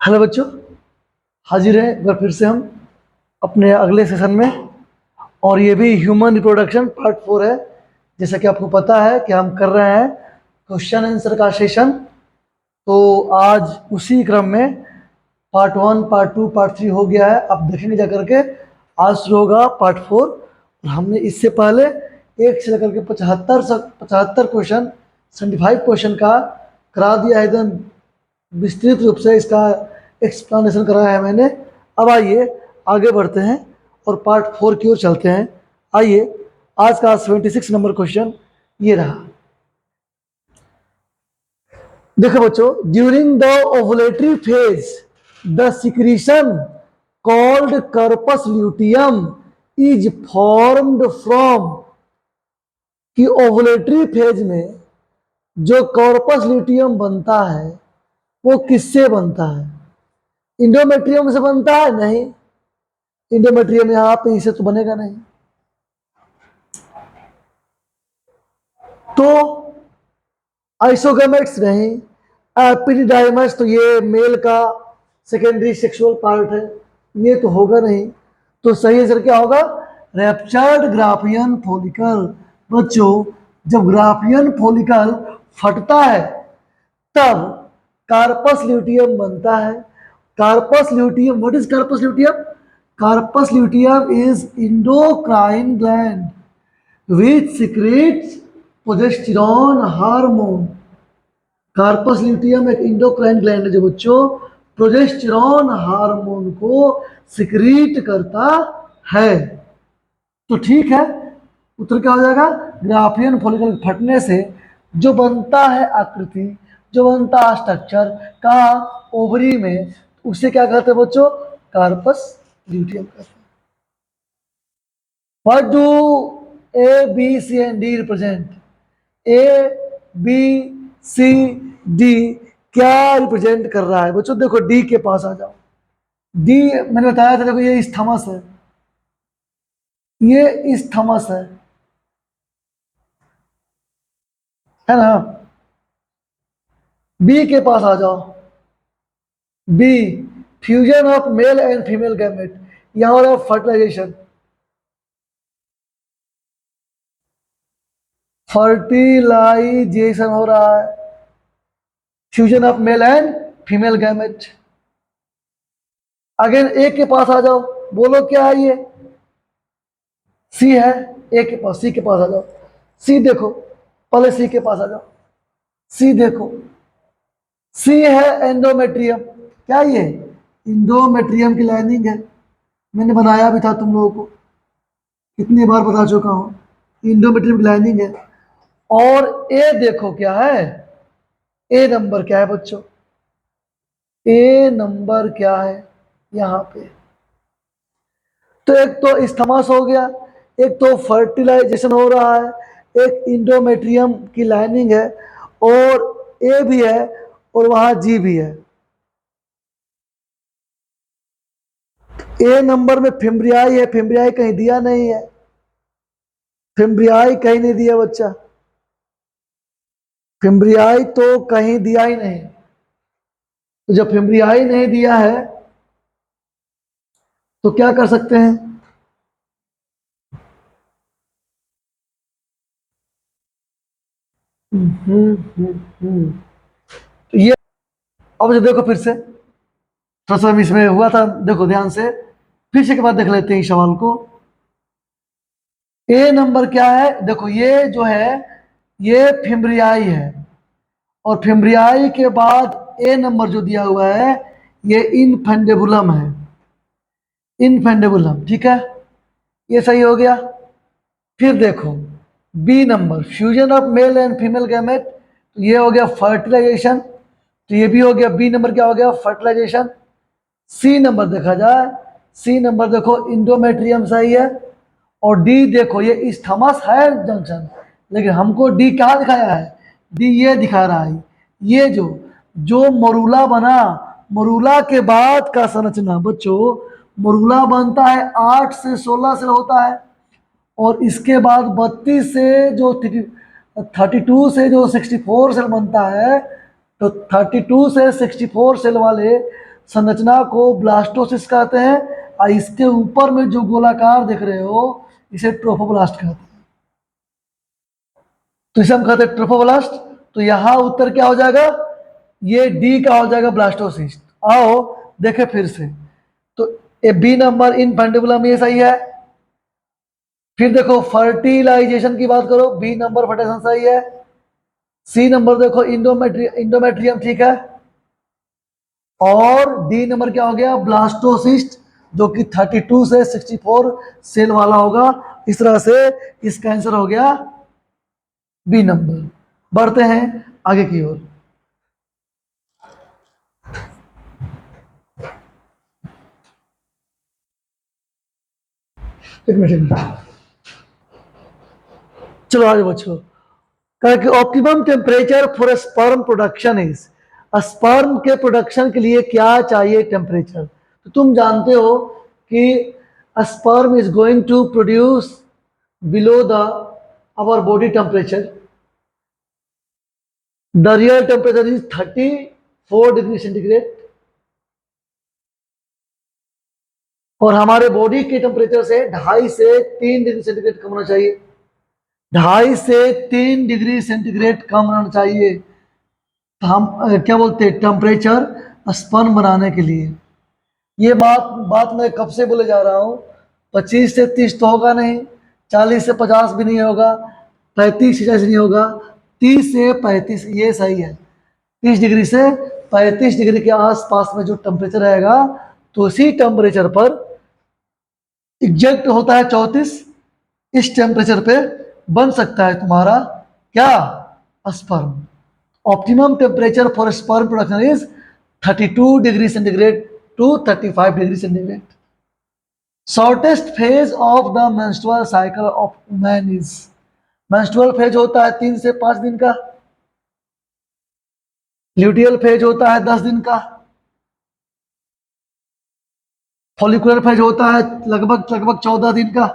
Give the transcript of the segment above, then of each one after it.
Hello बच्चों, हाजिर हैं एक बार फिर से हम अपने अगले सेशन में। और ये भी ह्यूमन रिप्रोडक्शन पार्ट 4 है। जैसा कि आपको पता है कि हम कर रहे हैं क्वेश्चन आंसर का सेशन। तो आज उसी क्रम में पार्ट 1, पार्ट 2, पार्ट 3 हो गया है। अब देखेंगे जा करके आज शुरू होगा पार्ट 4। और हमने इससे पहले 1 से लेकर के 75 क्वेश्चन, 75 क्वेश्चन का करा दिया है। एकदम विस्तृत रूप से इसका एक्सप्लेनेशन कराया है मैंने। अब आइए आगे बढ़ते हैं और पार्ट 4 की ओर चलते हैं। आइए, आज का 76 नंबर क्वेश्चन ये रहा। देखो बच्चों, during the ovulatory phase the secretion called corpus luteum is formed from. कि ओवुलेटरी फेज में जो कॉर्पस ल्यूटियम बनता है वो किससे बनता है? इंडोमेट्रियम से बनता है? नहीं, इंडोमेट्रियम यहाँ पे इसे तो बनेगा नहीं। तो आइसोगैमेट्स नहीं, एपिडिडाइमस, तो ये मेल का सेकेंडरी सेक्सुअल पार्ट है, ये तो होगा नहीं। तो सही आंसर क्या होगा? Raptured Graafian follicle. बच्चों, जब ग्राफियन फॉलिकल फटता है तब कार्पस ल्यूटियम बनता है। Corpus luteum, what is corpus luteum? Corpus luteum is endocrine gland which secretes progesterone hormone. Corpus luteum एक इंडोक्राइन ग्लैंड है जो बच्चों प्रोजेस्टेरॉन हार्मोन को सिक्रीट करता है। तो ठीक है, उत्तर क्या हो जाएगा? ग्राफियन फॉलिकल फटने से जो बनता है आकृति, जो बनता है स्ट्रक्चर का ओवरी में, उसे क्या कहते हैं बच्चों? कार्पस ल्यूटियम कहते हैं। What do A, B, C and D represent? A, B, C, D क्या रिप्रेजेंट कर रहा है बच्चों? देखो D के पास आ जाओ। D मैंने बताया था, देखो ये इस्थमस है, ये इस्थमस है ना? B के पास आ जाओ। B, fusion of male and female gamete, यहाँ हो रहा है फर्टिलाइजेशन। फर्टिलाइजेशन हो रहा है, fusion of male and female gamete. Again A के पास आ जाओ, बोलो क्या है ये? सी है। ए के पास, सी के पास आ जाओ। सी देखो, पहले सी के पास आ जाओ। सी देखो, सी है एंडोमेट्रियम। क्या ये? इंडोमेट्रियम की लाइनिंग है, मैंने बनाया भी था तुम लोगों को, कितनी बार बता चुका हूं। इंडोमेट्रियम की लाइनिंग है। और ए देखो क्या है? ए नंबर क्या है बच्चों? ए नंबर क्या है यहां पे? तो एक तो इस्थमास हो गया, एक तो फर्टिलाइजेशन हो रहा है, एक इंडोमेट्रियम की लाइनिंग है, और ए भी है और वहां जी भी है। ए नंबर में फिम्ब्रियाई है, फिम्ब्रियाई कहीं दिया नहीं है, फिम्ब्रियाई कहीं नहीं दिया बच्चा, फिम्ब्रियाई तो कहीं दिया ही नहीं। तो जब फिम्ब्रियाई नहीं दिया है तो क्या कर सकते हैं? तो ये अब जो देखो फिर से, थोड़ा सा इसमें हुआ था, देखो ध्यान से फिर से के बाद देख लेते हैं इस सवाल को। ए नंबर क्या है? देखो ये जो है ये फिम्ब्रियाई है, और फिम्ब्रियाई के बाद ए नंबर जो दिया हुआ है ये इनफेंडेबुलम है, इनफेंडेबुलम, ठीक है, ये सही हो गया। फिर देखो B number, fusion of male and female gamete, तो ये हो गया फर्टिलाइजेशन, तो ये भी हो गया। बी नंबर क्या हो गया? फर्टिलाइजेशन। सी नंबर देखा जाए, सी नंबर देखो इंडोमेट्रियम सही है, और डी देखो ये इस्थमस है जंक्शन, लेकिन हमको डी कहाँ दिखाया है? डी ये दिखा रहा है, ये जो जो मरूला बना, मरूला के बाद का संरचना बच्चों, मरूला बनता है 8 से 16 सेल होता है, और इसके बाद 32 से जो 32 से जो 64 सेल बनता है। तो 32 से 64 सेल वाले संरचना को ब्लास्टोसिस्ट कहते हैं, और इसके ऊपर में जो गोलाकार देख रहे हो इसे ट्रोफोब्लास्ट कहते हैं। तो इसे हम कहते हैं ट्रोफोब्लास्ट। तो यहां उत्तर क्या हो जाएगा, ये डी का हो जाएगा ब्लास्टोसिस्ट। आओ देखें फिर से, तो ए बी नंबर इनफेंटिबुलम ये सही है। फिर देखो फर्टिलाइजेशन की बात करो, बी नंबर फर्टिलाइजेशन सही है। सी नंबर देखो इंडोमेट्रियम ठीक है। और डी नंबर क्या हो गया, ब्लास्टोसिस्ट, जो कि 32 से 64 सेल वाला होगा। इस तरह से इसका आंसर हो गया बी नंबर। बढ़ते हैं आगे की ओर। एक मिनट चलो आगे बच्चों। कहा कि optimum temperature for sperm production is, sperm के प्रोडक्शन के लिए क्या चाहिए टेम्परेचर। तो तुम जानते हो कि sperm is going to produce below the our body temperature. The real temperature is 34 degree centigrade, और हमारे बॉडी के टेम्परेचर से 2.5 से 3 डिग्री सेंटीग्रेड कम होना चाहिए। 2.5 से 3 डिग्री सेंटीग्रेड कम होना चाहिए। तो हम क्या बोलते हैं, टेम्परेचर स्पर्म बनाने के लिए। ये बात मैं कब से बोले जा रहा हूँ, 25 से 30 तो होगा नहीं, 40 से 50 भी नहीं होगा, 35 से 40 नहीं होगा, 30 से 35 ये सही है। 30 डिग्री से 35 डिग्री के आसपास में जो टेम्परेचर रहेगा, तो इसी टेम्परेचर पर एग्जैक्ट होता है 34, इस टेम्परेचर पे बन सकता है तुम्हारा क्या, sperm. Optimum temperature for sperm production is 32 degree centigrade to 35 degree centigrade. Shortest phase of the menstrual cycle of women is, menstrual phase होता है 3 से 5 दिन का, ल्यूटियल फेज होता है 10 दिन का, फॉलिकुलर फेज होता है लगभग 14 दिन का,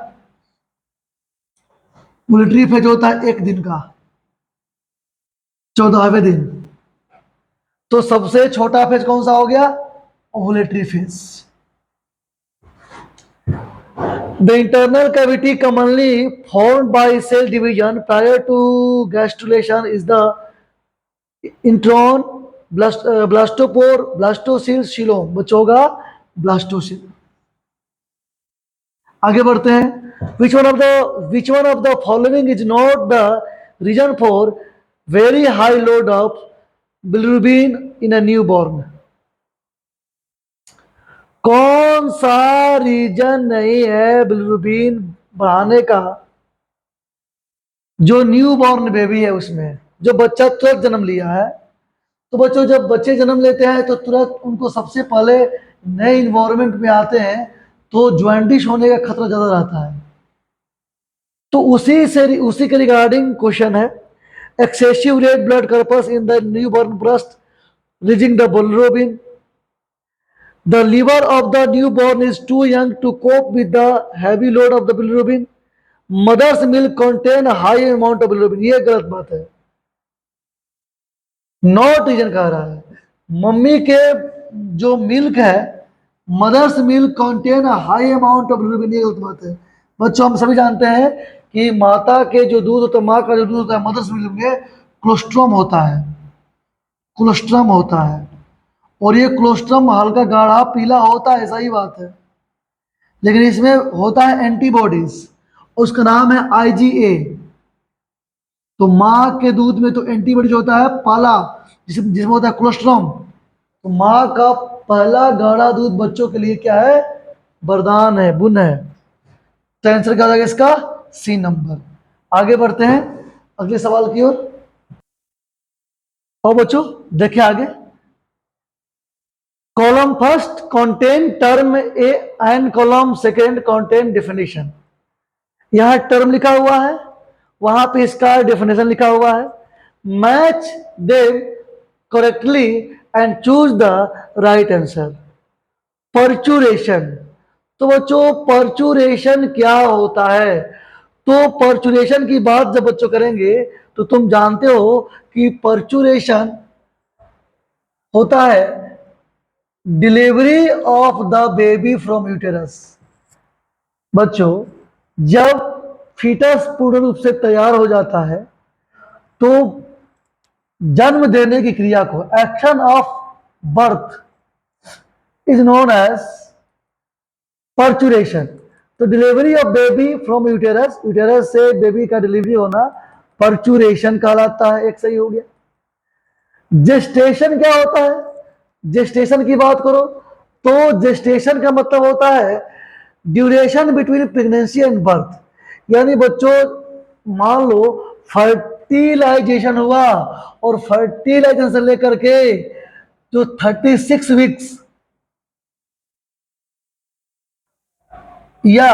ओव्यूलेटरी फेज होता है 1 दिन का, 14वें दिन। तो सबसे छोटा फेज कौन सा हो गया, ovulatory phase. The internal cavity commonly formed by cell division prior to gastrulation is the intron, blastopore, blastocele, xylem। बच्चों होगा blastocele। आगे बढ़ते हैं। which one of the following is not the reason for very high load of bilirubin in a newborn। कौन सा reason नहीं है bilirubin बढ़ाने का, जो न्यूबॉर्न बेबी है उसमें, जो बच्चा तुरंत जन्म लिया है। तो बच्चों जब बच्चे जन्म लेते हैं तो तुरंत उनको सबसे पहले नए इन्वायरमेंट में आते हैं, तो ज्वाइंटिश होने का खतरा ज्यादा रहता है। तो उसी के रिगार्डिंग क्वेश्चन है। Excessive red blood corpus in the newborn breast raising the bilirubin. The liver of the newborn is too young to cope with the heavy load of the bilirubin. Mother's milk contain a high amount of bilirubin। ये गलत बात है, not reason कह रहा है। Mummy के जो milk है, mother's milk contain high amount of bilirubin, ये गलत बात है। बच्चों हम सभी जानते हैं कि माता के जो दूध होता है, माँ का जो दूध होता है, मदर्स मिल्क में कोलेस्ट्रॉम होता है, कोलेस्ट्रॉम होता है, और ये कोलेस्ट्रॉम हल्का गाढ़ा पीला होता है, सही बात है। लेकिन इसमें होता है एंटीबॉडीज, उसका नाम है IgA। तो माँ के दूध में तो एंटीबॉडीज होता है पाला, जिसमें होता है कोलेस्ट्रॉम। तो माँ का पहला गाढ़ा दूध बच्चों के लिए क्या है, वरदान है, बुन है। तो आंसर क्या हो जाएगा इसका, सी नंबर। आगे बढ़ते हैं अगले सवाल की ओर। और बच्चों देखिए आगे, column first contain term A and column second contain definition. यहां टर्म लिखा हुआ है, वहां पे इसका डेफिनेशन लिखा हुआ है। Match them correctly and choose the right answer. Parturition, तो बच्चों परचुरेशन क्या होता है। तो परचुरेशन की बात जब बच्चों करेंगे तो तुम जानते हो कि परचुरेशन होता है delivery of the baby from uterus. बच्चों, जब फीटस पूर्ण रूप से तैयार हो जाता है तो जन्म देने की क्रिया को, action of birth, is known as parturition. तो delivery of baby from uterus, uterus से बेबी का डिलीवरी होना पर्चुरेशन कहलाता है। एक सही हो गया। जेस्टेशन क्या होता है? जेस्टेशन की बात करो तो जेस्टेशन का मतलब होता है duration between pregnancy and birth. यानी बच्चों, मान लो फर्टिलाइजेशन हुआ और फर्टिलाइजेशन से लेकर के जो 36 वीक्स या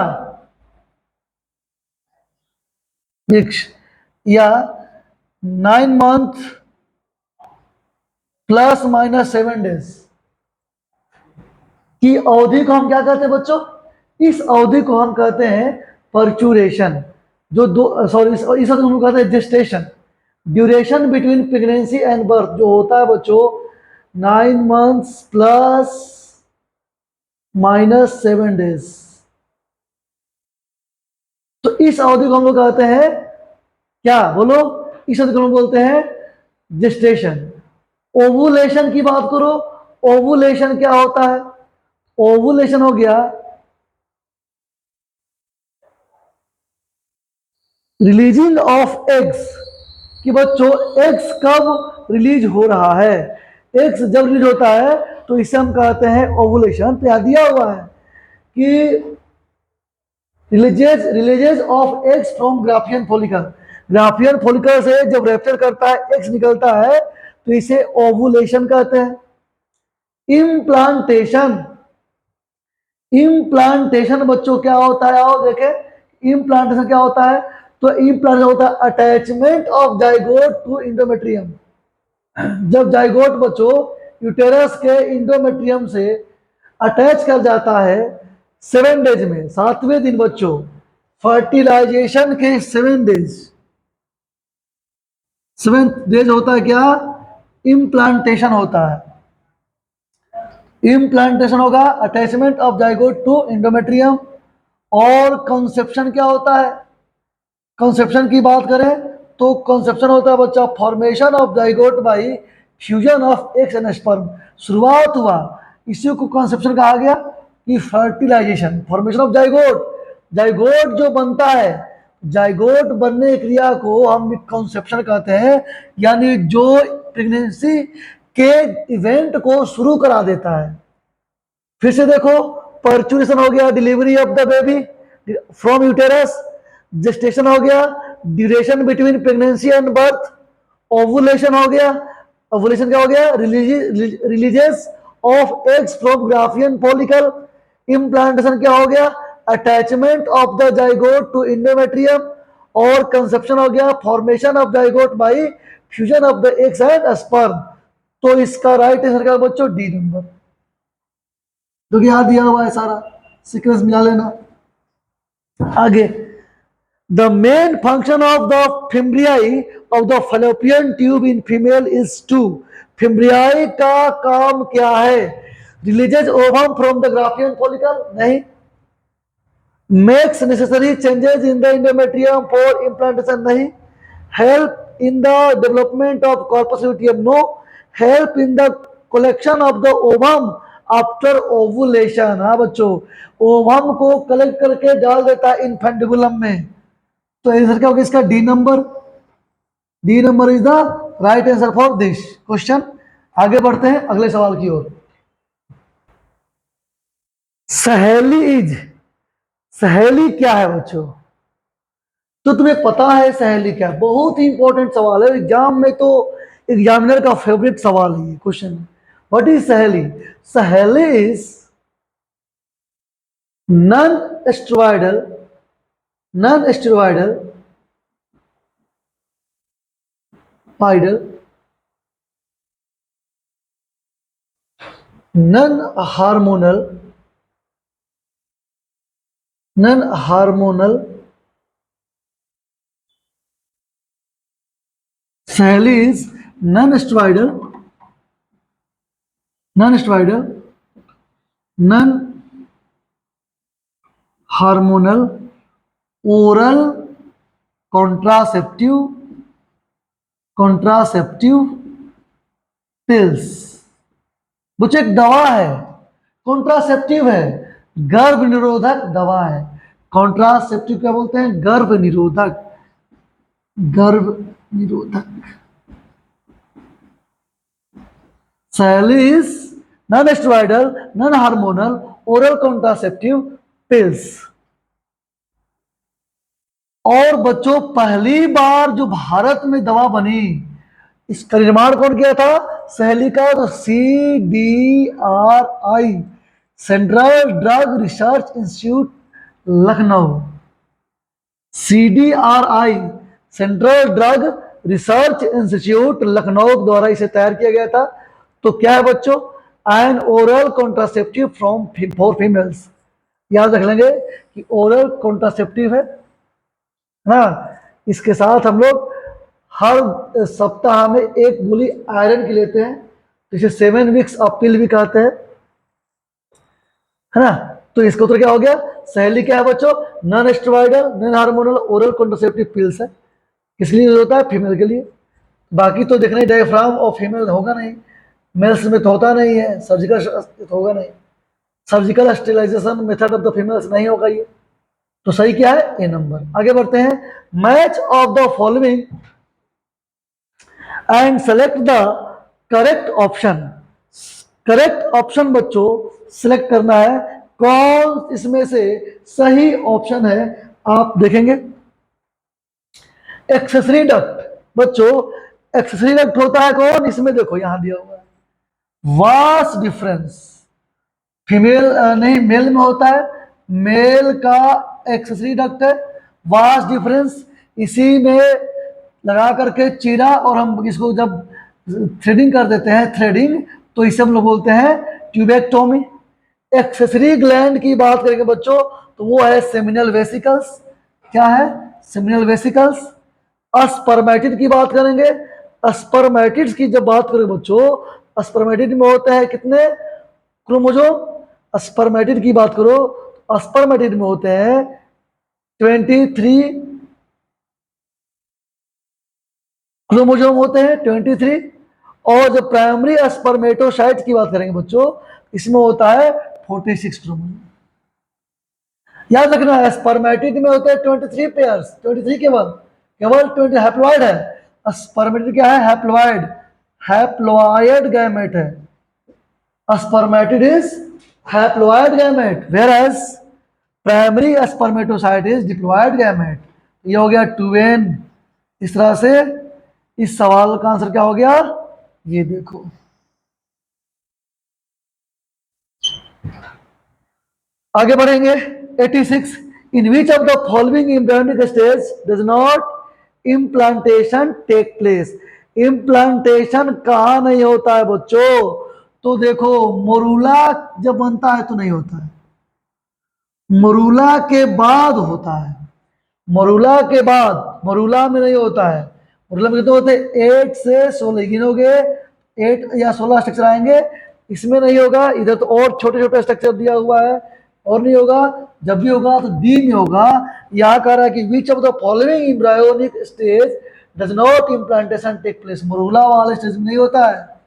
या 9 मंथ +- 7 डेज की अवधि को हम क्या कहते हैं बच्चों? इस अवधि को हम कहते हैं परचुरेशन। जो दो सॉरी इस अवधि को हम कहते हैं gestation. Duration between pregnancy and birth जो होता है बच्चों 9 मंथ्स +- 7 डेज। तो इस अवधि को हम लोग कहते हैं क्या? बोलो। इस अवधि को हम बोलते हैं जेस्टेशन। ओवुलेशन की बात करो, ओवुलेशन क्या होता है? ओवुलेशन हो गया रिलीजिंग ऑफ एग्स। कि बच्चों, एग्स कब रिलीज हो रहा है? एग्स जब रिलीज होता है तो इसे हम कहते हैं ओवुलेशन। तो यहां दिया हुआ है कि releases of eggs from Graafian follicle. Graafian follicle से जब रेप्चर करता है, एग्स निकलता है, तो इसे ओवुलेशन कहते हैं। इम्प्लांटेशन। इम्प्लांटेशन बच्चों क्या होता है? आओ देखें इम्प्लांटेशन क्या होता है। तो इम्प्लांटेशन होता है attachment of zygote to endometrium. जब जाइगोट बच्चों यूटेरस के इंडोमेट्रियम से अटैच कर जाता है 7 डेज में, 7वें दिन बच्चों, फर्टिलाइजेशन के 7 डेज, 7 डेज होता है क्या? इम्प्लांटेशन होता है। इम्प्लांटेशन होगा attachment of zygote to endometrium. और कंसेप्शन क्या होता है? कंसेप्शन की बात करें तो कंसेप्शन होता है बच्चा formation of zygote by fusion of eggs and sperm. शुरुआत हुआ, इसी को कंसेप्शन कहा गया। कि fertilisation, formation of zygote, zygote जो बनता है, जाइगोट बनने की क्रिया को हम कंसेप्शन कहते हैं। यानी जो प्रेगनेंसी के इवेंट को शुरू करा देता है। फिर से देखो, परचुरेशन हो गया delivery of the baby from uterus. Gestation हो गया duration between pregnancy and birth. Ovulation हो गया, ओवुलेशन क्या हो गया? Releases of eggs from Graafian follicle. Implantation क्या हो गया? Attachment of the zygote to endometrium. और कंसेप्शन हो गया formation of zygote by fusion of the eggs and sperm. तो इसका राइट आंसर क्या बच्चों? D number. तो क्या दिया हुआ है सारा, सीक्वेंस मिला लेना। आगे, the main function of the fimbriae of the Fallopian tube in female is to. Fimbriae का काम क्या है? Releases ovum from the Graafian follicle? नहीं। Makes necessary changes in the endometrium for implantation? नहीं। Help in the development of corpus luteum? No. Help in the collection of the ovum after ovulation? हाँ बच्चों, ovum को collect करके डाल देता है इन्फेंटिबुलम में। तो आंसर क्या होगा इसका? D number. D number is the right answer for this question. आगे बढ़ते हैं अगले सवाल की ओर। सहेली इज, सहेली क्या है बच्चों? तो तुम्हें पता है सहेली क्या? बहुत ही इंपॉर्टेंट सवाल है एग्जाम में, तो एग्जामिनर का फेवरेट सवाल है ये question. What is Saheli? Saheli is non steroidal, non steroidal पाइडल, non hormonal, non hormonal Saheli is non-steroidal, non-steroidal non hormonal oral contraceptive contraceptive pills. बच्चों एक दवा है, कॉन्ट्रासेप्टिव है, गर्भ निरोधक दवा है। कॉन्ट्रासेप्टिव क्या बोलते हैं? गर्भ निरोधक, गर्भ निरोधक। सैलिस non steroidal non hormonal oral contraceptive pills. और बच्चों पहली बार जो भारत में दवा बनी, इसका निर्माण कौन किया था? सहेली का। तो CDRI, central drug research institute Lucknow. CDRI, central drug research institute Lucknow द्वारा इसे तैयार किया गया था। तो क्या है बच्चों? N oral contraceptive from for females. याद रख लेंगे कि ओरल कॉन्ट्रासेप्टिव है ना। इसके साथ हम लोग हर सप्ताह में एक गोली आयरन की लेते हैं, तो इसे 7 वीक्स ऑफ पिल भी कहते हैं, है ना। तो इसका उत्तर क्या हो गया? सहेली क्या है बच्चों? Non steroidal non hormonal oral contraceptive pills है। किस लिए यूज होता है? फीमेल के लिए। बाकी तो देखना डायफ्राम और फीमेल होगा नहीं, मेल्स में तो होता नहीं है, सर्जिकल होगा नहीं, surgical sterilisation method of the females नहीं होगा ये। तो सही क्या है? A number. आगे बढ़ते हैं। Match of the following and select the correct option. Correct option बच्चों सिलेक्ट करना है। कौन इसमें से सही ऑप्शन है आप देखेंगे। एक्सेसरी डक्ट बच्चों, एक्सेसरी डक्ट होता है कौन? इसमें देखो यहां दिया हुआ है, वास्ट डिफरेंस। फीमेल नहीं, मेल में होता है, मेल का एक्सेसरी डक्ट है वास्ट डिफरेंस। इसी में लगा करके चीरा और हम इसको जब थ्रेडिंग कर देते हैं, थ्रेडिंग, तो इसे हम लोग बोलते हैं ट्यूबेक्टोमी। एक्सेसरी ग्लैंड की बात करेंगे बच्चों, तो वो है सेमिनल वेसिकल्स। क्या है? Seminal vesicles. स्पर्मेटिड की बात करेंगे, स्पर्मेटिड्स की जब बात करेंगे बच्चों, स्पर्मेटिड में होते हैं कितने क्रोमोजोम? स्पर्मेटिड की बात करो, स्पर्मेटिड में होते हैं 23 क्रोमोजोम होते हैं, 23। और जब प्राइमरी स्पर्मेटोसाइट की बात करेंगे बच्चों, इसमें होता है 46 क्रोमोजोम। याद रखना है स्पर्मेटिड में होते हैं 23 पेयर्स, 23 केवल 20 हैप्लॉइड है। स्पर्मेटिड क्या है? हैप्लॉइड, हैप्लॉइड गैमेट है। Spermatid is haploid gamete, whereas primary spermatocyte is diploid gamete. ये हो गया 2n। इस तरह से इस सवाल का आंसर क्या हो गया? ये देखो। आगे बढ़ेंगे। 86, in which of the following embryonic stage does not implantation take place. Implantation कहाँ नहीं होता है बच्चों? तो देखो मोरूला जब बनता है तो नहीं होता है, मरूला के बाद होता है। मरूला के बाद, मरूला में नहीं होता है। मरूला में कितने होते हैं? 8 से 16 गिनोगे, 8 या 16 स्ट्रक्चर आएंगे। इसमें नहीं होगा, इधर तो और छोटे छोटे स्ट्रक्चर दिया हुआ है, और नहीं होगा। जब भी होगा तो डी में होगा। यहाँ कह रहा है कि which of the following embryonic stage does not implantation take place. Morula वाले स्टेज में नहीं होता है।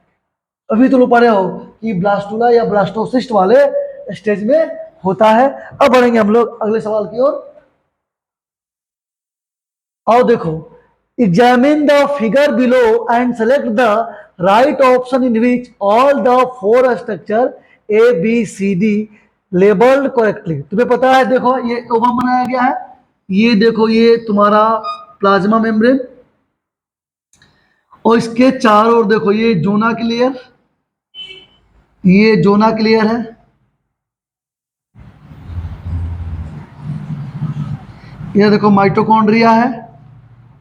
अभी तो लोग पढ़े हो कि ब्लास्टुला या ब्लास्टोसिस्ट वाले स्टेज में होता है। अब बढ़ेंगे हम लोग अगले सवाल की ओर। और देखो, examine the figure below and select the right option in which all the 4 structure ABCD labelled correctly. तुम्हें पता है, देखो ये ओवम बनाया गया है, ये देखो ये तुम्हारा प्लाज्मा मेम्ब्रेन, और इसके चारों ओर देखो ये जोना क्लियर, ये जोना क्लियर है, ये देखो माइटोकॉन्ड्रिया है,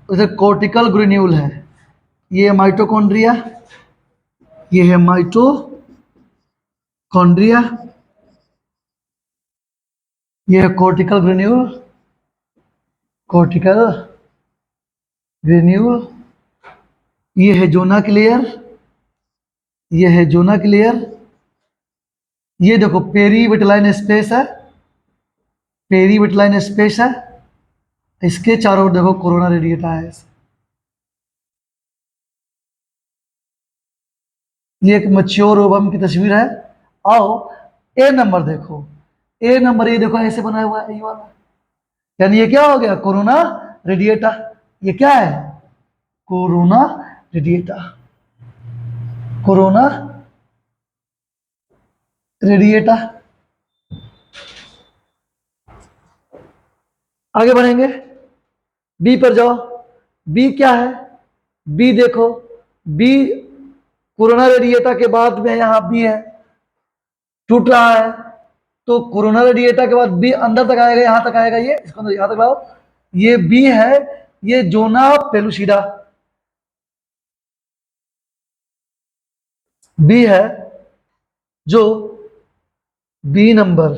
इधर कॉर्टिकल ग्रेन्यूल है। ये माइटोकॉन्ड्रिया, ये है माइटोकॉन्ड्रिया, ये है कॉर्टिकल ग्रेन्यूल, कॉर्टिकल ग्रेन्यूल, ये है जोना क्लियर, ये है जोना क्लियर, ये देखो पेरीविटलाइन स्पेस है, पेरीविटलाइन स्पेस है, इसके चारों ओर देखो कोरोना रेडिएटा है। ये एक मैच्योर ओवम की तस्वीर है। आओ ए नंबर देखो, ए नंबर ये देखो ऐसे बना हुआ है ये वाला, यानी ये क्या हो गया, कोरोना रेडिएटा। ये क्या है, कोरोना रेडिएटा, कोरोना रेडिएटा। आगे बढ़ेंगे, बी पर जाओ। बी क्या है, बी देखो, बी कोरोना रेडिएटा के बाद में यहां बी है, टूट रहा है, तो कोरोना रेडिएटा के बाद बी अंदर तक आएगा, यहां तक आएगा, ये इसको अंदर यहां तक लाओ। ये बी है, ये जोना पेलुसिडा, बी है जो बी नंबर,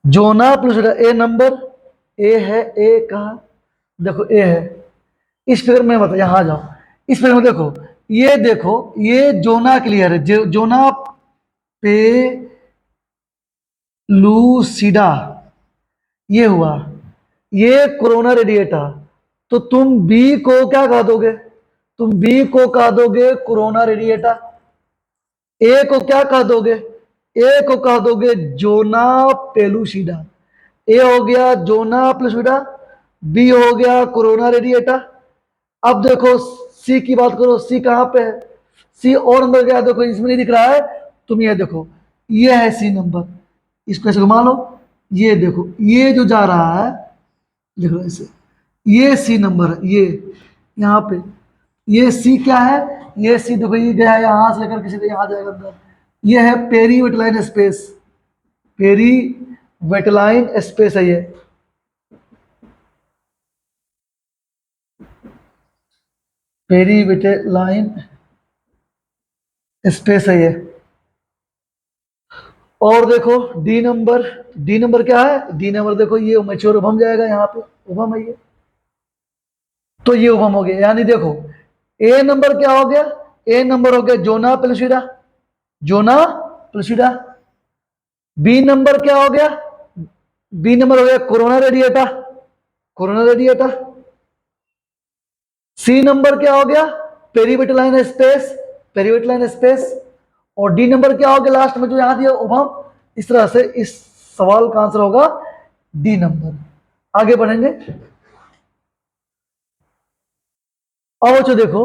जोना पेलुसिडा ए नंबर, ए है, ए कहा, देखो ए है। इस फिगर में बता, यहां आ जाओ, इस फिगर में देखो, ये देखो, ये जोना क्लियर है, जोना पे लूसिडा, ये हुआ, ये कोरोना रेडिएटा। तो तुम बी को क्या कह दोगे, तुम बी को कह दोगे कोरोना रेडिएटा, ए को क्या कह दोगे, ए को कह दोगे जोना पेलुसिडा। ए हो गया जोना पेलुसिडा, बी हो गया कोरोना रेडिएटा। अब देखो सी की बात करो, सी कहां पे है, सी और अंदर गया, देखो इसमें नहीं दिख रहा है, तुम ये देखो, ये है सी नंबर, इसको ऐसे घुमा लो, ये देखो ये जो जा रहा है, देखो ऐसे, ये सी नंबर है, ये यहाँ पे, ये सी क्या है, ये सी देखो, ये गया यहां से लेकर किसी यहां जाएगा अंदर, ये है peri vitelline space, peri vitelline space है ये, पेरी वेटलाइन स्पेस है ये। और देखो डी नंबर, डी नंबर क्या है, डी नंबर देखो ये मैच्योर उभम जाएगा, यहाँ पे उभम है ये, तो ये उभम हो गया, यानी देखो ए नंबर क्या हो गया, ए नंबर हो गया zona pellucida, zona pellucida. B number क्या हो गया, बी नंबर हो गया corona radiata, corona radiata. C number क्या हो गया, पेरीविटलाइन स्पेस, पेरीविटलाइन स्पेस। और डी नंबर क्या हो गया लास्ट में जो यहां दिया उभम। इस तरह से इस सवाल का आंसर होगा डी नंबर। आगे बढ़ेंगे, अब जो देखो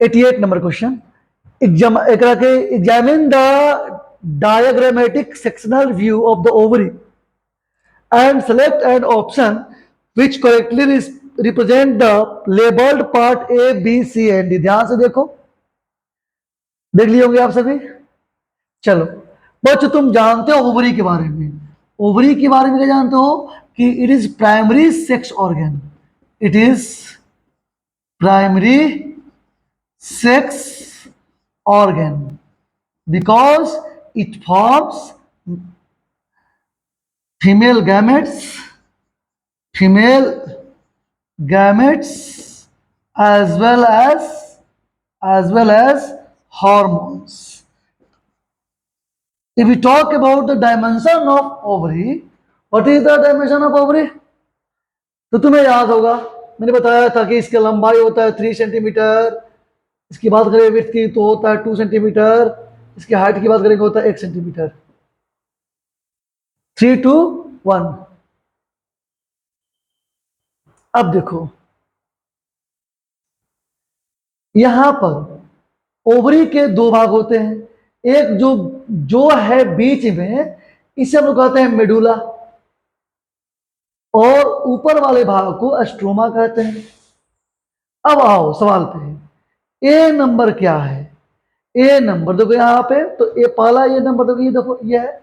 88 number question, examine the diagrammatic sectional view of the ovary and select an option which correctly represent the labeled part A, B, C and D। ध्यान से देखो, देख लिए होंगे आप सभी। चलो बच्चों, तुम जानते हो ओवरी के बारे में, ओवरी के बारे में क्या जानते हो कि it is primary sex organ, it is primary sex organ because it forms female gametes, female gametes as well as hormones। If we talk about the dimension of ovary, what is the dimension of ovary? तो तुम्हें याद होगा, मैंने बताया था कि इसकी लंबाई होता है 3 सेंटीमीटर, इसकी बात करें विड्थ की तो होता है 2 सेंटीमीटर, इसकी हाइट की बात करेंगे होता है 1 सेंटीमीटर, 3 to 1। अब देखो यहां पर ओवरी के दो भाग होते हैं, एक जो है बीच में, इसे हम लोग कहते हैं मेडुला, और ऊपर वाले भाग को एस्ट्रोमा कहते हैं। अब आओ सवाल पे, ए नंबर क्या है, ए नंबर देखो यहां पे, तो ए पहला ये नंबर देखो, ये देखो ये है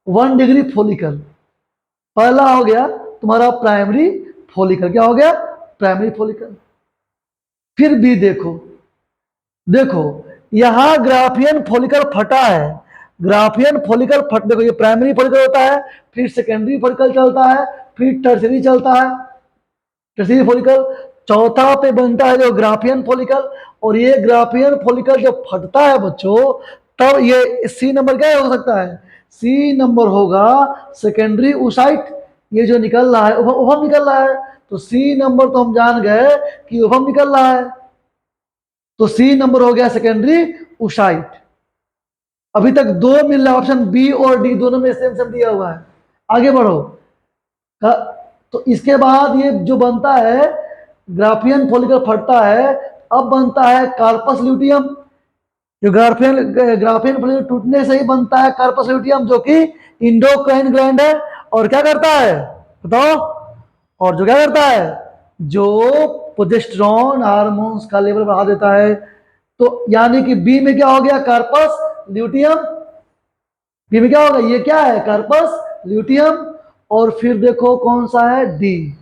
1 डिग्री फॉलिकल, पहला हो गया तुम्हारा प्राइमरी फॉलिकल, क्या हो गया, प्राइमरी फॉलिकल। फिर भी देखो, देखो यहां ग्राफियन फॉलिकल फटा है, ग्राफियन फॉलिकल फट, देखो ये प्राइमरी फॉलिकल होता है, फिर सेकेंडरी फॉलिकल चलता है, फिर टर्सरी चलता है, टर्सरी फॉलिकल, चौथा पे बनता है जो ग्राफियन फॉलिकल। और ये ग्राफियन फॉलिकल जब फटता है बच्चों, तब ये सी नंबर क्या हो सकता है? सी नंबर होगा सेकेंडरी ऊसाइट। ये जो निकल रहा है उभम निकल रहा है, तो सी नंबर तो हम जान गए कि उभम निकल रहा है, तो सी नंबर हो गया सेकेंडरी ऊसाइट। अभी तक दो मिल रहा है, ऑप्शन बी और डी दोनों में सेम सेम दिया हुआ है। आगे बढ़ो। तो इसके बाद ये जो बनता है ग्राफियन फॉलिकल फटता है, अब बनता है कार्पस ल्यूटियम। जो ग्राफियन फॉलिकल टूटने से ही बनता है कार्पस ल्यूटियम, जो कि इंडोक्राइन ग्लैंड है। और क्या करता है बताओ? और जो क्या करता है, जो प्रोजेस्टेरोन हार्मोन्स का लेवल बढ़ा देता है। तो यानी कि बी में क्या हो गया? Corpus luteum. बी में क्या होगा? ये क्या है? Corpus luteum. और फिर देखो कौन सा है? डी।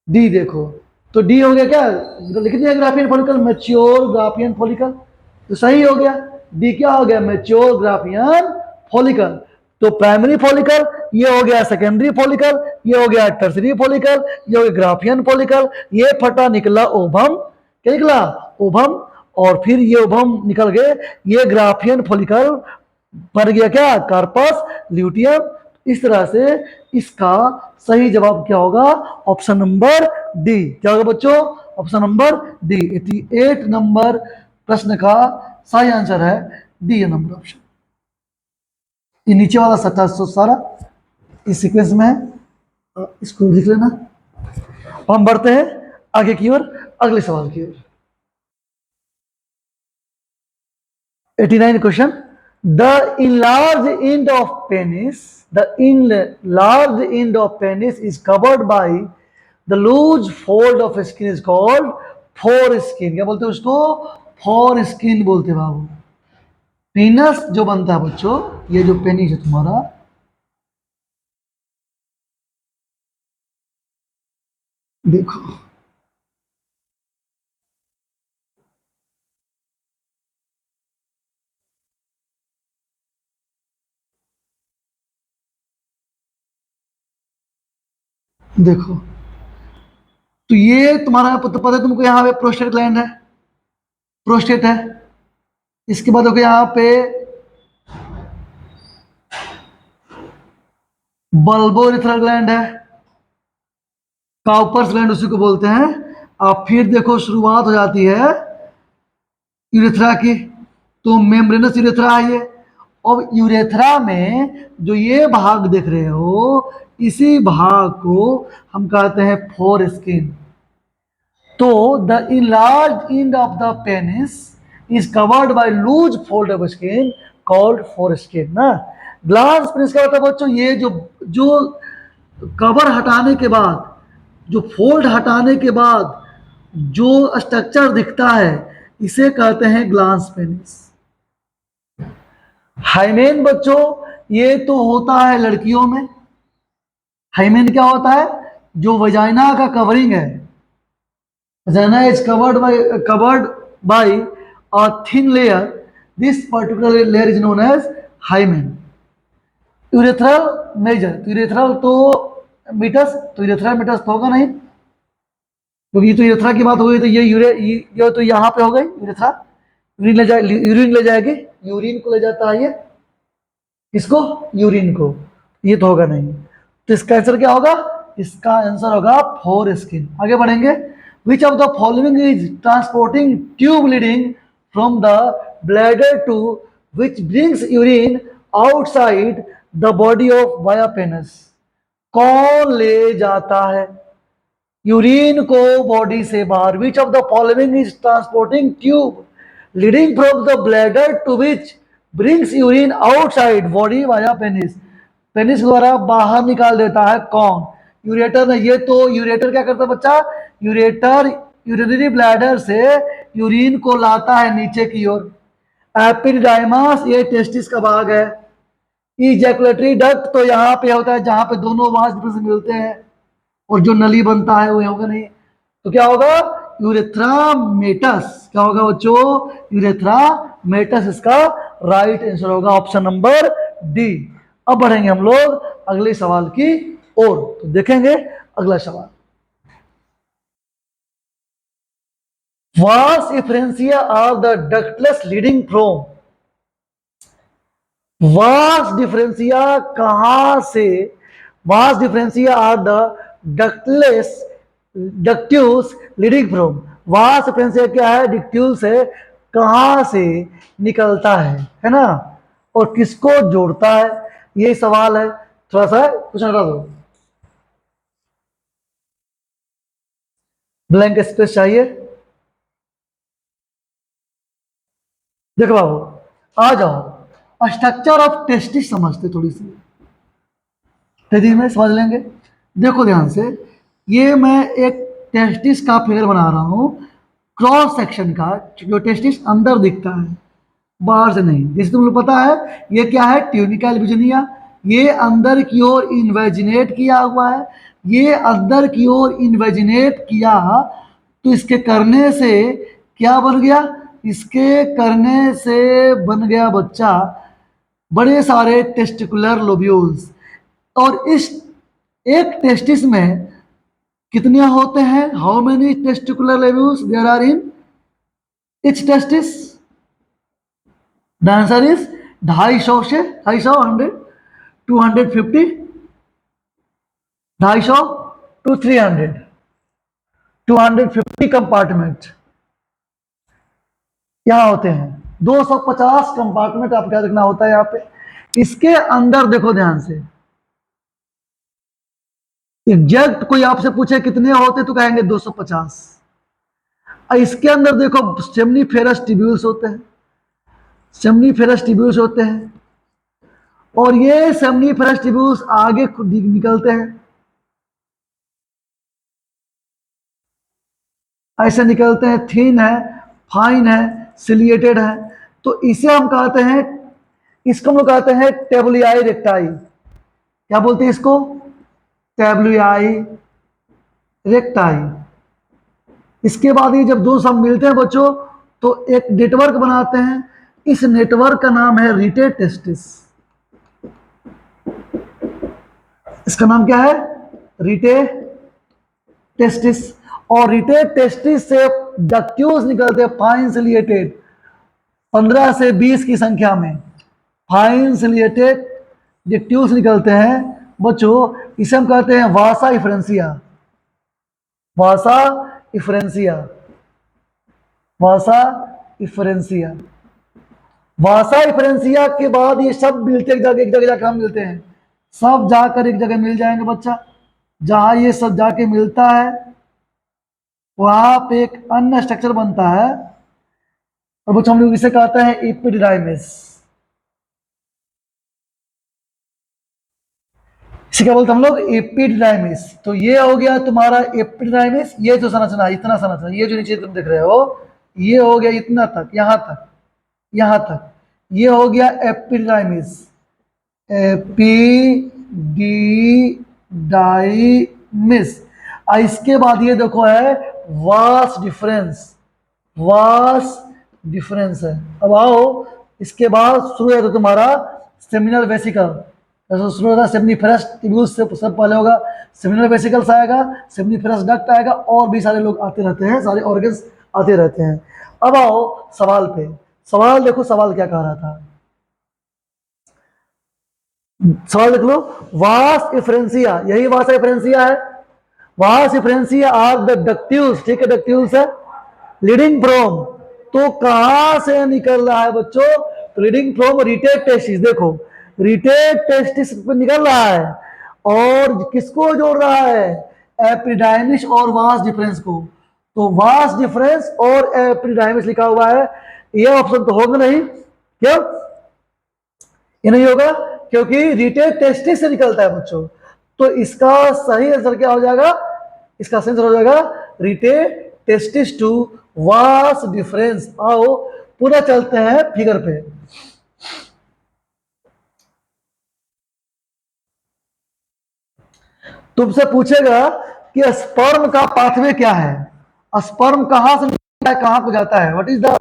डी देखो, तो डी हो गया क्या? लिख दिया Graafian follicle, mature Graafian follicle, तो सही हो गया। डी क्या हो गया? Mature Graafian follicle. तो प्राइमरी फॉलिकल ये हो गया, सेकेंडरी फॉलिकल ये हो गया, टर्सरी फॉलिकल ये हो गया, ग्राफियन फॉलिकल। ये फटा निकला ओवम। क्या निकला? ओवम। और फिर ये ओवम निकल गए, ये ग्राफियन फॉलिकल बन गया क्या? Corpus luteum. इस तरह से इसका सही जवाब क्या होगा? Option number D. क्या होगा बच्चों? Option number D. 88 नंबर प्रश्न का सही आंसर है डी नंबर ऑप्शन। ये नीचे वाला सारा इस सीक्वेंस में है, इसको लिख लेना। हम बढ़ते हैं आगे की ओर, अगले सवाल की ओर। 89 question. The enlarged end of penis, the enlarged end of penis is covered by the loose fold of skin is called foreskin। क्या बोलते हैं उसको? foreskin बोलते हैं बाबू। पेनस जो बनता है बच्चों, ये जो पेनिस है तुम्हारा, देखो देखो, तो ये तुम्हारा पता है तुमको, यहाँ पे प्रोस्टेट ग्लैंड है, प्रोस्टेट है। इसके बाद देखो यहाँ पे बल्बोरिथ्रल ग्लैंड है, काउपर्स ग्लैंड उसी को बोलते हैं। अब फिर देखो शुरुआत हो जाती है यूरेथ्रा की, तो मेम्ब्रेनस यूरेथ्रा है ये। अब यूरेथ्रा में जो ये भाग देख रहे हो, इसी भाग को हम कहते हैं फोर स्किन। तो the enlarged end of the penis is covered by loose fold of skin called foreskin ना। ग्लास पेनिस क्या होता है बच्चों? ये जो जो कवर हटाने के बाद, जो फोल्ड हटाने के बाद जो स्ट्रक्चर दिखता है, इसे कहते हैं ग्लास पेनिस। हाइमेन बच्चों ये तो होता है लड़कियों में। हाइमेन क्या होता है? जो वजाइना का कवरिंग है। Vagina is covered by a thin layer. This particular layer is known as hymen. Urethral major, तो यूरेथ्रल तो मीटस, तो यूरेथ्रल मीटस तो होगा नहीं, क्योंकि तो यूरेथ्रा की बात हो गई, तो ये तो यहाँ पे हो गई यूरेथ्रा। यूरिन ले जाएगी, यूरिन को ले जाता है ये, किसको? यूरिन को। ये तो होगा नहीं, तो इसका आंसर क्या होगा? इसका आंसर होगा फोर स्किन। आगे बढ़ेंगे। Which of the following is transporting tube leading from the bladder to which brings urine outside the body of via penis. कौन ले जाता है यूरिन को बॉडी से बाहर? Which of the following is transporting tube leading from the bladder to which brings urine outside body via penis. Penis द्वारा बाहर निकाल देता है कौन? यूरेटर ने। ये तो यूरेटर क्या करता है बच्चा? यूरेटर यूरिनरी ब्लैडर से यूरिन को लाता है नीचे की ओर। एपिडाइमास ये टेस्टिस का भाग है। इजैकुलेटरी डक्ट तो यहाँ पे होता है जहां पे दोनों वास से मिलते हैं, और जो नली बनता है वो होगा नहीं। तो क्या होगा? यूरेथ्रामेटस। क्या होगा बच्चों? यूरेथ्रामेटस इसका राइट आंसर होगा, ऑप्शन नंबर डी। अब बढ़ेंगे हम लोग अगले सवाल की ओर, तो देखेंगे अगला सवाल। Vas efferentia are the ductless leading from. Vas deferentia कहां से, vas deferentia are the ductless ductules leading from, vas deferentia क्या है, डिक्ट्यूल से कहां से निकलता है ना, और किसको जोड़ता है, ये सवाल है। थोड़ा सा कुछ हटा दो, ब्लैंक स्पेस चाहिए। देखो बाबू, आ जाओ, स्ट्रक्चर ऑफ टेस्टिस समझते थोड़ी सी, तेजी में समझ लेंगे। देखो ध्यान से, ये मैं एक टेस्टिस का फिगर बना रहा हूं, क्रॉस सेक्शन का, जो टेस्टिस अंदर दिखता है, बाहर से नहीं। जैसे तुम लोग पता है ये क्या है, ट्यूनिका एल्बुजिनिया, ये अंदर की ओर इन्वेजिनेट किया हुआ है, ये अंदर की ओर इन्वेजिनेट किया, तो इसके करने से क्या बन गया, इसके करने से बन गया बच्चा बड़े सारे टेस्टिकुलर लोब्यूल्स। और इस एक टेस्टिस में कितने होते हैं, how many testicular lobules there are in each testis, the answer is 250 से 250, 100, 250, 250 टू 300, 250 कंपार्टमेंट यहाँ होते हैं, 250 कंपार्टमेंट आप क्या देखना होता है यहाँ पे। इसके अंदर देखो ध्यान से, एग्जैक्ट कोई आपसे पूछे कितने होते तो कहेंगे 250। इसके अंदर देखो सेमनीफेरस ट्यूब्यूल्स होते हैं, सेमनीफेरस ट्यूब्यूल्स होते हैं, और ये सेमनीफेरस ट्यूब्यूल्स आगे खुद निकलते हैं, ऐसे निकलते हैं, थिन है, फाइन है, सिलिएटेड है। तो इसे हम कहते हैं, इसको हम लोग कहते हैं टेबुलियाई रेक्टाई। क्या बोलते हैं इसको, टेबुलियाई रेक्टाई। इसके बाद ये जब दो सब मिलते हैं बच्चों, तो एक नेटवर्क बनाते हैं, इस नेटवर्क का नाम है रिटे टेस्टिस। इसका नाम क्या है, रिटे टेस्टिस। और रिटे टेस्टिस से डक्ट्यूल्स निकलते हैं, फाइन सिलिएटेड, 15 से 20 की संख्या में फाइन सिलिएटेड डक्ट्यूल्स निकलते हैं बच्चों। इसे हम कहते हैं वासा इफ्रेंसिया, वासा इफ्रेंसिया, वासा इफ्रेंसिया। वासा इफ्रेंसिया के बाद ये सब मिलते एक जगह जाकर हम मिलते हैं, सब जाकर एक जगह मिल जाएंगे बच्चा। जहां ये सब जाके मिलता है वहां पे एक अन्य स्ट्रक्चर बनता है, और बच्चों हम लोग इसे कहते हैं एपिडिडाइमिस। इसे क्या बोलते हैं हम लोग, एपिडिडाइमिस। तो ये हो गया तुम्हारा एपिडिडाइमिस, ये जो संरचना, इतना संरचना, ये जो नीचे तुम देख रहे हो, ये हो गया इतना तक, यहां तक, यहां तक, ये हो गया एपिडिडाइमिस, एपिडिडाइमिस। इसके बाद ये देखो है वास डिफरेंस, वास डिफरेंस है। अब आओ, इसके बाद शुरू है तो तुम्हारा सेमिनल वेसिकल। शुरू होता है सेमनीफेरस ट्यूब्यूल्स से, सब पहले होगा सेमिनल वेसिकल्स आएगा, सेमनीफेरस डक्ट आएगा, और भी सारे लोग आते रहते हैं, सारे ऑर्गन्स आते रहते हैं। अब आओ सवाल पे, सवाल देखो, सवाल क्या कह रहा था, सवाल देख लो, वास इफ्रेंसिया, यही वास इफ्रेंसिया है, वास इफ्रेंसिया आर द डक्ट्यूल्स, ठीक है, डक्ट्यूल्स है, लीडिंग फ्रॉम, तो कहां से निकल रहा है बच्चों, तो लीडिंग फ्रॉम रिटेड टेस्टिस। देखो रिटेड टेस्टिस पे निकल रहा है, और किसको जोड़ रहा है, एपिडाइमिस और वास डिफरेंस को। तो वास डिफरेंस और एपिडाइमिस लिखा हुआ है, ये ऑप्शन तो होगा नहीं, क्यों ये नहीं होगा, क्योंकि रिटेड टेस्टिस से निकलता है बच्चों। तो इसका सही आंसर क्या हो जाएगा, इसका सही आंसर हो जाएगा रिटेड टेस्टिस टू वास डिफरेंस। आओ पूरा चलते हैं फिगर पे। तुमसे पूछेगा कि स्पर्म का पाथवे क्या है, स्पर्म कहां से निकलता है, कहां को जाता है, what is the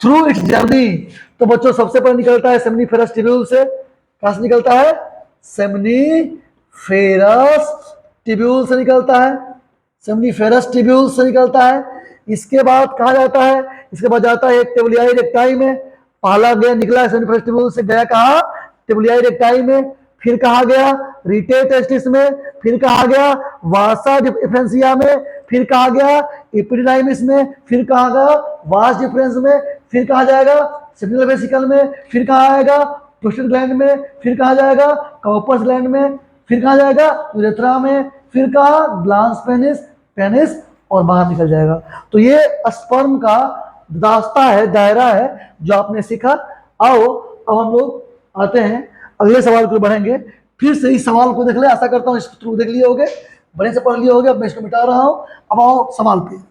through it's journey. तो बच्चों सबसे पहले निकलता है सेमनीफेरस ट्यूब्यूल से, कहां से निकलता है, सेमनीफेरस ट्यूब्यूल से निकलता है, सेमनीफेरस ट्यूब्यूल से निकलता है। इसके बाद कहा जाता है, इसके बाद जाता है एक टेबुलियाई रेक्टाई में, पहला गया निकला सेमिनिफरस ट्यूब्यूल से, गया कहा ट्यूबुलियाई रेक्टाई में, फिर कहा गया रिटे टेस्टिस में, फिर कहा गया वासा डिफरेंसिया में, फिर कहा गया एपिडिडाइमिस में, फिर कहा गया वास डिफरेंस में, फिर कहा जाएगा सेमिनल वेसिकल में, फिर कहा आएगा प्रोस्टेट ग्लैंड में, फिर कहा जाएगा कॉर्पस ग्लैंड में, फिर कहा जाएगा यूरेथ्रा में, फिर कहा ग्लांस पेनिस, पेनिस और बाहर निकल जाएगा। तो ये स्पर्म का रास्ता है, दायरा है जो आपने सीखा। आओ अब हम लोग आते हैं अगले सवाल को बढ़ेंगे। फिर से इस सवाल को देख ले, आशा करता हूँ इसको थ्रू देख लिए होगे, बड़े से पढ़ लिए होगे। अब मैं इसको मिटा रहा हूँ। अब आओ सवाल पे।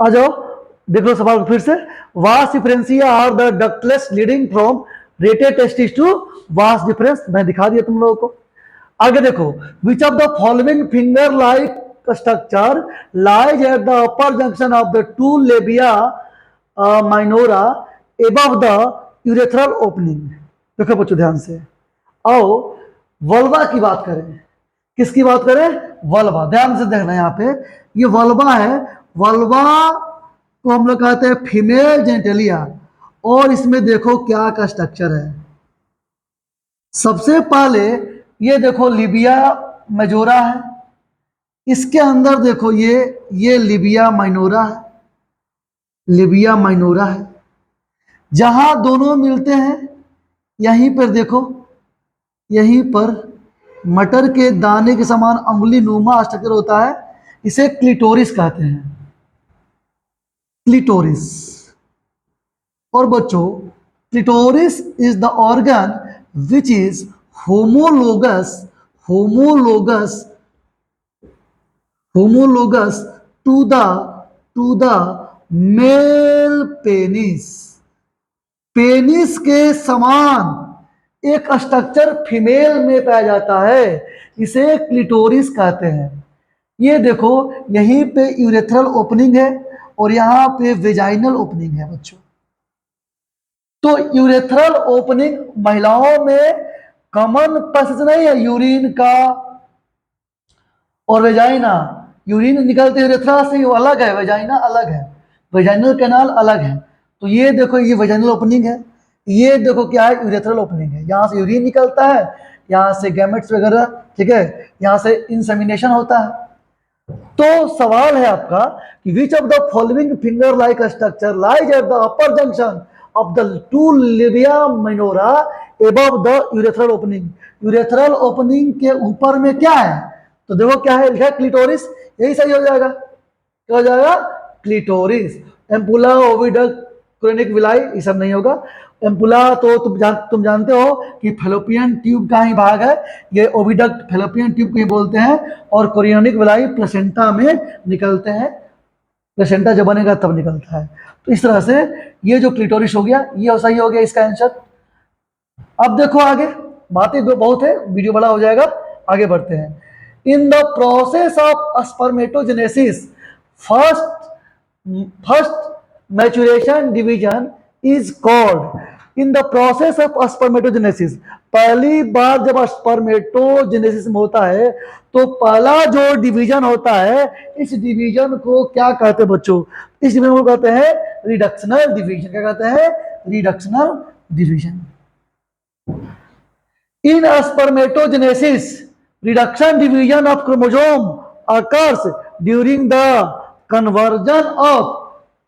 आ जाओ देख लो सवाल फिर से। Vas deferentia are the ductless leading from rete testis to vas deferens. मैं दिखा दिया तुम लोगों को। आगे देखो, which of the following finger like structure lies at the upper junction of the two labia minora above the urethral opening. देखो बच्चों ध्यान से, आओ वल्वा की बात करें। किसकी बात करें? वल्वा। ध्यान से देखना, यहाँ पे ये वल्वा है। वल्वा को हम लोग कहते हैं फीमेल जेनेटलिया। और इसमें देखो क्या का स्ट्रक्चर है। सबसे पहले ये देखो लिबिया मेजोरा है, इसके अंदर देखो ये लिबिया माइनोरा है, लिबिया माइनोरा है। जहां दोनों मिलते हैं यहीं पर देखो, यहीं पर मटर के दाने के समान अंगुली नुमा स्ट्रक्चर होता है, इसे क्लिटोरिस कहते हैं, क्लिटोरिस। और बच्चों clitoris is the organ which is homologous, homologous, homologous to the male penis. Penis के समान एक स्ट्रक्चर फीमेल में पाया जाता है, इसे क्लिटोरिस कहते हैं। ये देखो यहीं पे यूरेथ्रल ओपनिंग है और यहाँ पे वेजाइनल ओपनिंग है बच्चों। तो यूरेथ्रल ओपनिंग महिलाओं में कॉमन पैसेज नहीं है यूरिन का और वेजाइना। यूरिन निकलते यूरेथ्रा से, वो अलग है, वेजाइना अलग है, वेजाइनल कैनाल अलग है। तो ये देखो ये वेजाइनल ओपनिंग है, ये देखो क्या है यूरेथ्रल ओपनिंग है। यहाँ से यूरिन निकलता है, यहाँ से गैमेट्स वगैरह, ठीक है, यहाँ से इंसेमिनेशन होता है। तो सवाल है आपका कि which of the following finger like structure lies at the upper junction of the to Libya minora above the urethral opening. Urethral opening के ऊपर में क्या है? तो देखो क्या है, लिखा क्लिटोरिस, यही सही हो जाएगा। क्या हो जाएगा? Clitoris. Ampulla, oviduct, chronic villi, ये सब नहीं होगा। एम्पुला तो तुम जानते हो कि फेलोपियन ट्यूब का ही भाग है, ये ओविडक्ट फेलोपियन ट्यूब को ही बोलते हैं। और कोरियोनिक विलाई प्लेसेंटा में निकलते हैं, प्लेसेंटा जब बनेगा तब निकलता है। तो इस तरह से ये जो क्लिटोरिस हो गया, ये सही हो गया इसका आंसर। अब देखो आगे, बातें बहुत है, वीडियो बड़ा हो जाएगा, आगे बढ़ते हैं। In the process of spermatogenesis first maturation division is called. In the process of spermatogenesis, पहली बार जब स्पर्मेटोजेनेसिस में होता है तो पहला जो डिवीजन होता है, इस डिवीजन को क्या कहते हैं बच्चों? इस डिवीजन को कहते हैं रिडक्शनल डिवीजन। क्या कहते हैं? Reductional division. In spermatogenesis reduction division of chromosome occurs during the conversion of,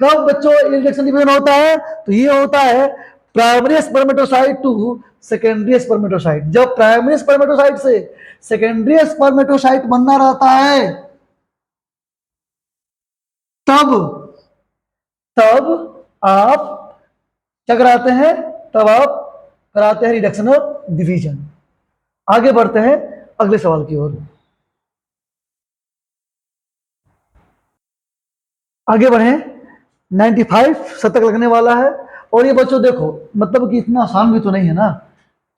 कब बच्चों रिडक्शन डिवीजन होता है? तो ये होता है primary spermatocyte to secondary spermatocyte. जब प्राइमरी स्पर्मेटोसाइट से सेकेंडरी स्पर्मेटोसाइट बनना रहता है, तब तब आप क्या कराते हैं, तब आप कराते हैं रिडक्शन और डिवीजन। आगे बढ़ते हैं अगले सवाल की ओर। आगे बढ़े, 95 शतक लगने वाला है। और ये बच्चों देखो, मतलब कि इतना आसान भी तो नहीं है ना,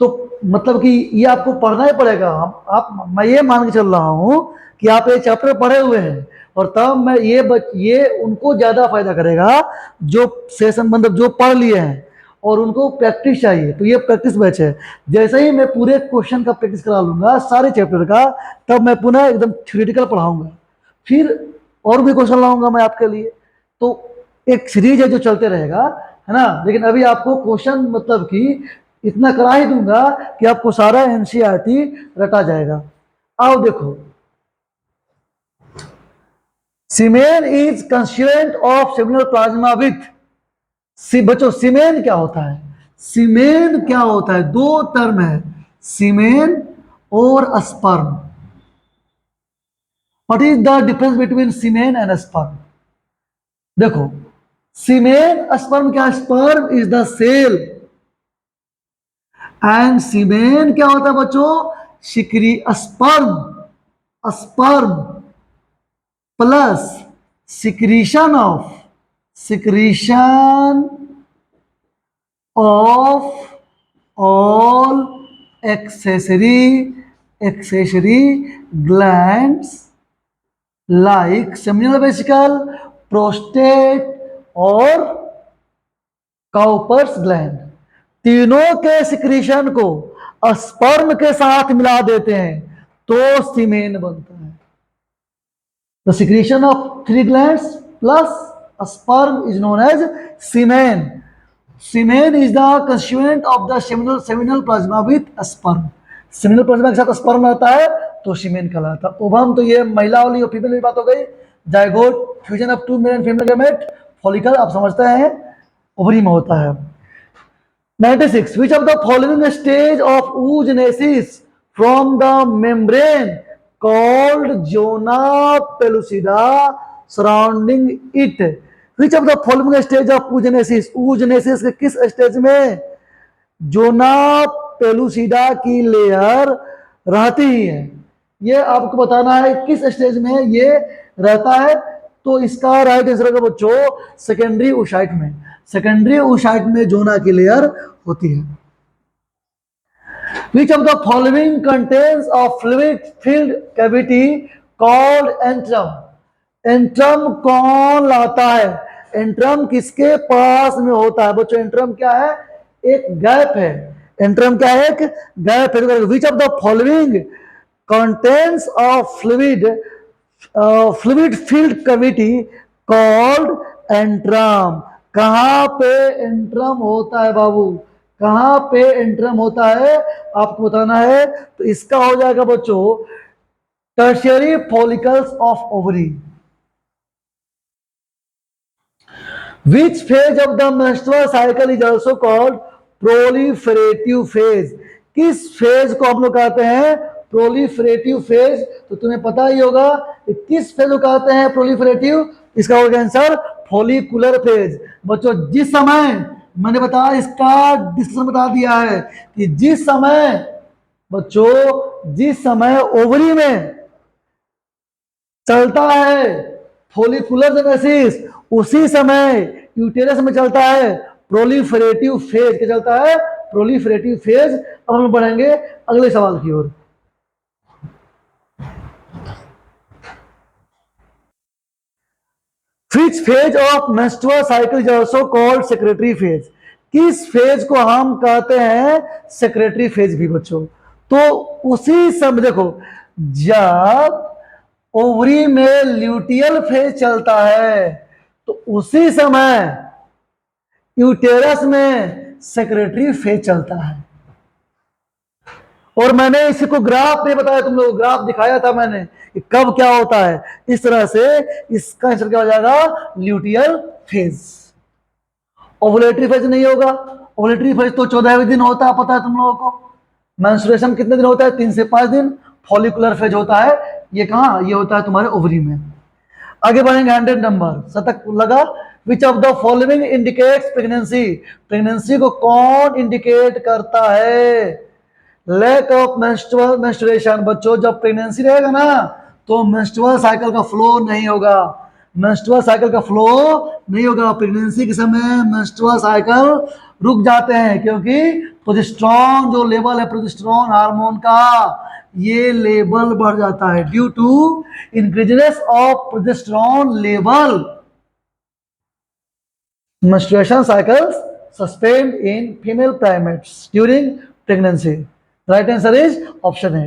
तो मतलब कि ये आपको पढ़ना ही पड़ेगा। मैं ये मान के चल रहा हूं कि आप ये चैप्टर पढ़े हुए हैं, और तब मैं ये उनको ज्यादा फायदा करेगा जो सेशन मतलब जो पढ़ लिए हैं और उनको प्रैक्टिस चाहिए। तो ये प्रैक्टिस बैच है। जैसे ही मैं पूरे क्वेश्चन का प्रैक्टिस करा लूंगा सारे चैप्टर का, तब मैं पुनः एकदम थ्योरेटिकल पढ़ाऊंगा, फिर और भी क्वेश्चन लाऊंगा मैं आपके लिए। तो एक सीरीज है जो चलते रहेगा, है ना। लेकिन अभी आपको क्वेश्चन मतलब कि इतना करा ही दूंगा कि आपको सारा एनसीईआरटी रटा जाएगा। आओ देखो, semen is constituent of seminal plasma with, बच्चों सीमेन क्या होता है, सीमेन क्या होता है, दो टर्म है, सीमेन और sperm. What is the difference between semen and sperm? देखो, सीमेन स्पर्म क्या, sperm is the cell and semen क्या होता है बच्चों, sperm, sperm plus secretion of all accessory glands like seminal vesicle, prostate और Cowper's gland. तीनों के secretion को स्पर्म के साथ मिला देते हैं तो सीमेन बनता है। The secretion of three glands plus a sperm is known as semen. Semen is the constituent of the seminal plasma with a sperm. Seminal plasma के साथ स्पर्म रहता है तो सीमेन कहलाता है। ओवम तो ये महिला वाली और फीमेल वाली बात हो गई। Zygote fusion of two male and female gamete, follicle आप समझते हैं ओवरी में होता है। 96 which of the following stage of oogenesis from the membrane called zona pellucida surrounding it, which of the following stage of oogenesis, oogenesis के किस stage में zona pellucida की लेयर रहती है, ये आपको बताना है किस स्टेज में ये रहता है। तो इसका राइट आंसर होगा बच्चों सेकेंडरी oocyte में। सेकेंडरी oocyte में जोना की लेयर होती है। Which of the following contains a fluid-filled cavity called antrum? Antrum कौन लाता है, एंट्रम किसके पास में होता है बच्चों? एंट्रम क्या है, एक गैप है। एंट्रम क्या है, एक गैप है। विच of the following contains of fluid filled cavity called antrum? कहां पे एंट्रम होता है बाबू, कहां पे एंट्रम होता है आपको बताना है। तो इसका हो जाएगा बच्चों tertiary follicles of ovary. Which phase of the menstrual cycle is also called proliferative phase? किस फेज को हम लोग कहते हैं प्रोलिफरेटिव फेज? तो तुम्हें पता ही होगा कि किस फेज को कहते हैं प्रोलिफरेटिव। इसका होगा आंसर फॉलिकुलर फेज। बच्चों जिस समय मैंने बताया, इसका डिस्कशन बता दिया है कि जिस समय बच्चों जिस समय ओवरी में चलता है फॉलिकुलर जेनेसिस, उसी समय यूटेरस में चलता है प्रोलिफरेटिव फेज। क्या चलता है? Proliferative phase. अब हम बढ़ेंगे अगले सवाल की ओर। Which phase of menstrual cycle is also called secretory phase? किस फेज को हम कहते हैं सेक्रेटरी फेज भी बच्चों? तो उसी समय देखो, जब ओवरी में ल्यूटियल फेज चलता है तो उसी समय यूटेरस में सेक्रेटरी फेज चलता है। और मैंने इसी को ग्राफ में बताया, तुम लोग ग्राफ दिखाया था मैंने कि कब क्या होता है। इस तरह से इसका आंसर क्या हो जाएगा ल्यूटियल फेज। ओवुलेटरी फेज नहीं होगा, ओवुलेटरी फेज तो 14वें दिन होता है, पता है तुम लोगों को। मेंस्ट्रुएशन कितने दिन होता है? 3 से 5 दिन। फॉलिकुलर फेज होता है ये कहां, ये होता है तुम्हारे ओवरी में। आगे बढ़ेंगे 100 नंबर, शतक लगा विच of the following indicates pregnancy, pregnancy को कौन इंडिकेट करता है? लैक ऑफ मेंस्ट्रुएशन, बच्चों जब प्रेगनेंसी रहेगा ना तो मेंस्ट्रुअल साइकिल का फ्लो नहीं होगा, मेंस्ट्रुअल साइकिल का फ्लो नहीं होगा। प्रेगनेंसी के समय मेंस्ट्रुअल साइकिल रुक जाते हैं क्योंकि प्रोजेस्टेरॉन जो लेवल है प्रोजेस्टेरॉन हार्मोन का, ये लेवल बढ़ जाता है due to increases of progesterone level. menstruation cycles sustained in female primates during pregnancy. The right answer is option A.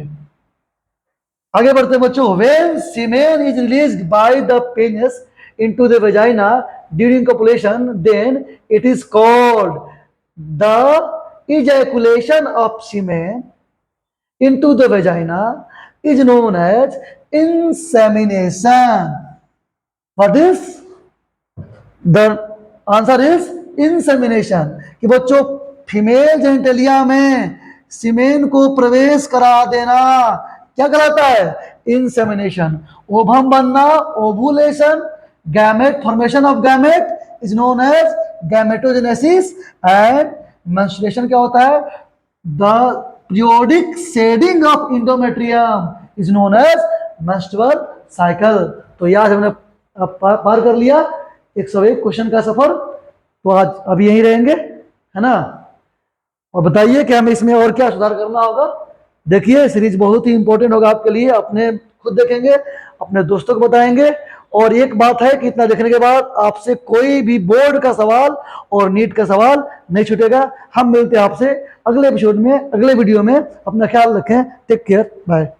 आगे बढ़ते बच्चों, when semen is released by the penis into the vagina during copulation, then it is called the ejaculation of semen into the vagina is known as insemination. What is the answer is insemination, कि बच्चों female genitalia में सीमेन को प्रवेश करा देना क्या कहलाता है? इंसेमिनेशन। ओवम बनना ovulation, gamete formation of gamete is known as gametogenesis, and menstruation क्या होता है? The periodic shedding of endometrium is known as menstrual cycle. तो याद हमने पार कर लिया 101 क्वेश्चन का सफर। तो आज अभी यहीं रहेंगे, है ना? और बताइए कि हमें इसमें और क्या सुधार करना होगा। देखिए सीरीज बहुत ही इंपॉर्टेंट होगा आपके लिए, अपने खुद देखेंगे, अपने दोस्तों को बताएंगे। और एक बात है कि इतना देखने के बाद आपसे कोई भी बोर्ड का सवाल और नीट का सवाल नहीं छूटेगा। हम मिलते हैं आपसे अगले एपिसोड में, अगले वीडियो में। अपना ख्याल रखें, टेक केयर, बाय।